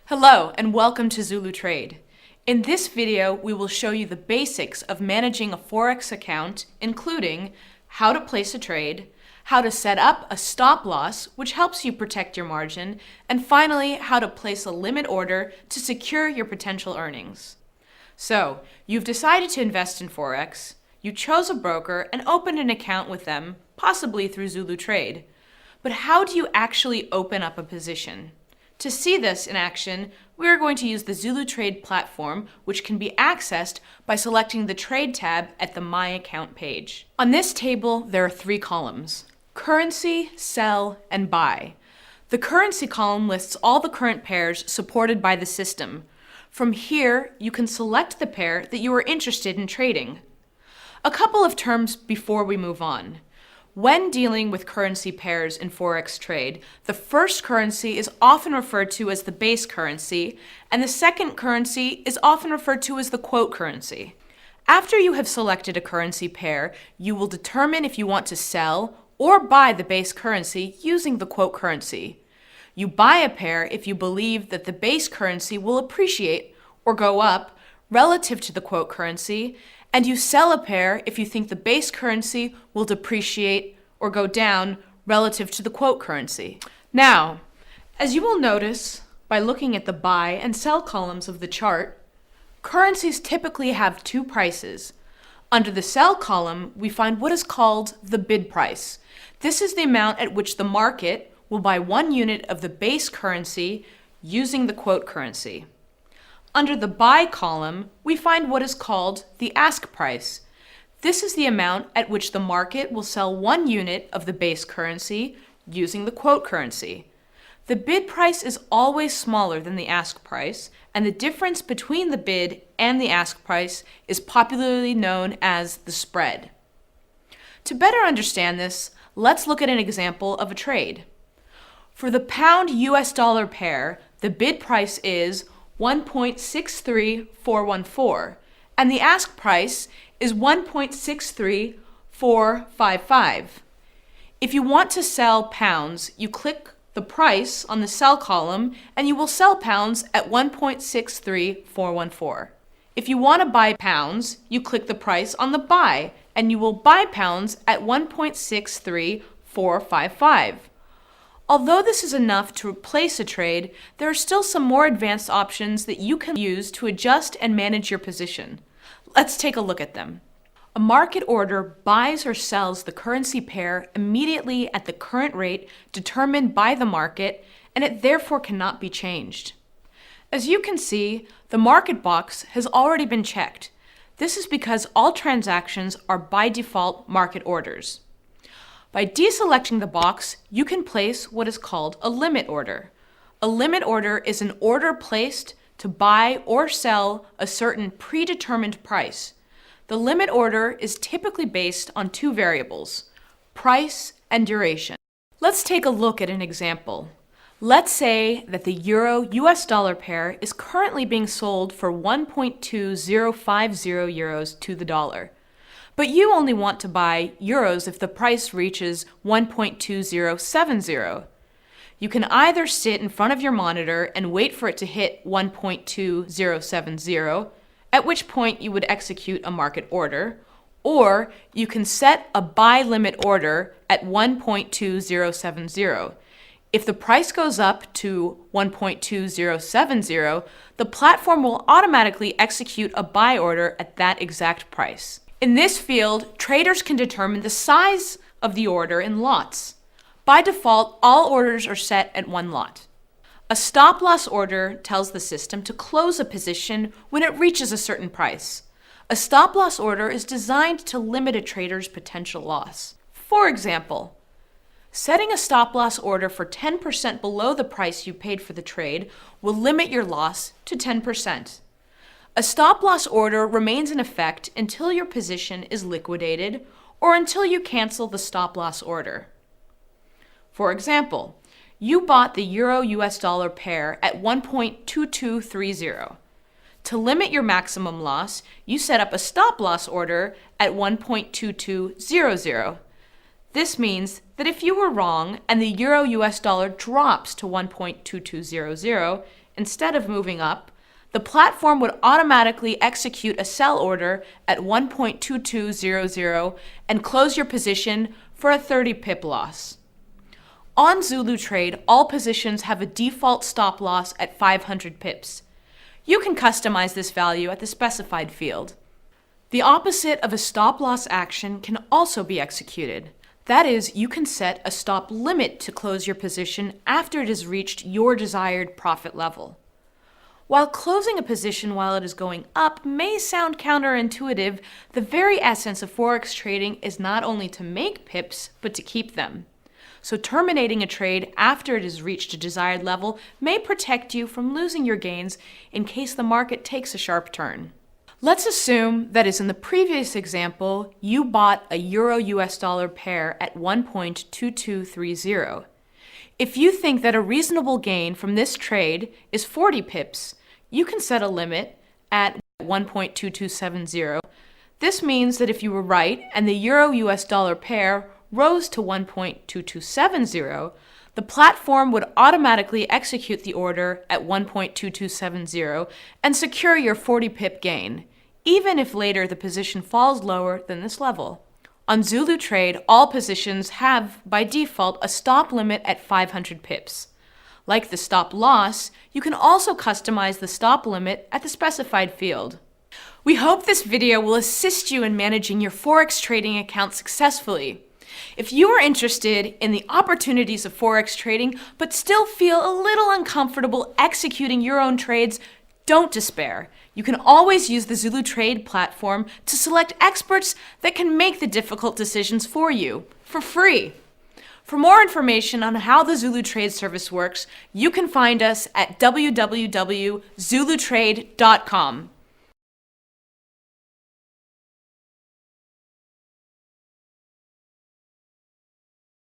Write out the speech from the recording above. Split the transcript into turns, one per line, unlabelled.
Hello and welcome to Zulutrade. In this video, we will show you the basics of managing a Forex account, including how to place a trade, how to set up a stop loss, which helps you protect your margin, and finally, how to place a limit order to secure your potential earnings. So, you've decided to invest in Forex, you chose a broker and opened an account with them, possibly through Zulutrade. But how do you actually open up a position? To see this in action, we are going to use the Zulutrade platform, which can be accessed by selecting the Trade tab at the My Account page. On this table, there are three columns: Currency, Sell, and Buy. The Currency column lists all the current pairs supported by the system. From here, you can select the pair that you are interested in trading. A couple of terms before we move on. When dealing with currency pairs in Forex trade, the first currency is often referred to as the base currency, and the second currency is often referred to as the quote currency. After you have selected a currency pair, you will determine if you want to sell or buy the base currency using the quote currency. You buy a pair if you believe that the base currency will appreciate or go up relative to the quote currency, and you sell a pair if you think the base currency will depreciate or go down relative to the quote currency. Now, as you will notice by looking at the buy and sell columns of the chart, currencies typically have two prices. Under the sell column, we find what is called the bid price. This is the amount at which the market will buy 1 unit of the base currency using the quote currency. Under the buy column, we find what is called the ask price. This is the amount at which the market will sell 1 unit of the base currency using the quote currency. The bid price is always smaller than the ask price, and the difference between the bid and the ask price is popularly known as the spread. To better understand this, let's look at an example of a trade. For the pound US dollar pair, the bid price is 1.63414, and the ask price is 1.63455. If you want to sell pounds, you click the price on the sell column and you will sell pounds at 1.63414. If you want to buy pounds, you click the price on the buy and you will buy pounds at 1.63455. Although this is enough to place a trade, there are still some more advanced options that you can use to adjust and manage your position. Let's take a look at them. A market order buys or sells the currency pair immediately at the current rate determined by the market, and it therefore cannot be changed. As you can see, the market box has already been checked. This is because all transactions are by default market orders. By deselecting the box, you can place what is called a limit order. A limit order is an order placed to buy or sell a certain predetermined price. The limit order is typically based on two variables: price and duration. Let's take a look at an example. Let's say that the euro-US dollar pair is currently being sold for 1.2050 euros to the dollar. But you only want to buy euros if the price reaches 1.2070. You can either sit in front of your monitor and wait for it to hit 1.2070, at which point you would execute a market order, or you can set a buy limit order at 1.2070. If the price goes up to 1.2070, the platform will automatically execute a buy order at that exact price. In this field, traders can determine the size of the order in lots. By default, all orders are set at 1 lot. A stop loss order tells the system to close a position when it reaches a certain price. A stop loss order is designed to limit a trader's potential loss. For example, setting a stop loss order for 10% below the price you paid for the trade will limit your loss to 10%. A stop loss order remains in effect until your position is liquidated or until you cancel the stop loss order. For example, you bought the euro-US dollar pair at 1.2230. To limit your maximum loss, you set up a stop loss order at 1.2200. This means that if you were wrong and the euro-US dollar drops to 1.2200, instead of moving up, the platform would automatically execute a sell order at 1.2200 and close your position for a 30 pip loss. On ZuluTrade, all positions have a default stop loss at 500 pips. You can customize this value at the specified field. The opposite of a stop loss action can also be executed. That is, you can set a stop limit to close your position after it has reached your desired profit level. While closing a position while it is going up may sound counterintuitive, the very essence of Forex trading is not only to make pips, but to keep them. So terminating a trade after it has reached a desired level may protect you from losing your gains in case the market takes a sharp turn. Let's assume that, as in the previous example, you bought a Euro-US dollar pair at 1.2230. If you think that a reasonable gain from this trade is 40 pips, you can set a limit at 1.2270. This means that if you were right and the Euro-US dollar pair rose to 1.2270, the platform would automatically execute the order at 1.2270 and secure your 40 pip gain, even if later the position falls lower than this level. On ZuluTrade, all positions have, by default, a stop limit at 500 pips. Like the stop loss, you can also customize the stop limit at the specified field. We hope this video will assist you in managing your Forex trading account successfully. If you are interested in the opportunities of Forex trading but still feel a little uncomfortable executing your own trades, don't despair. You can always use the ZuluTrade platform to select experts that can make the difficult decisions for you, for free. For more information on how the ZuluTrade service works, you can find us at www.zulutrade.com.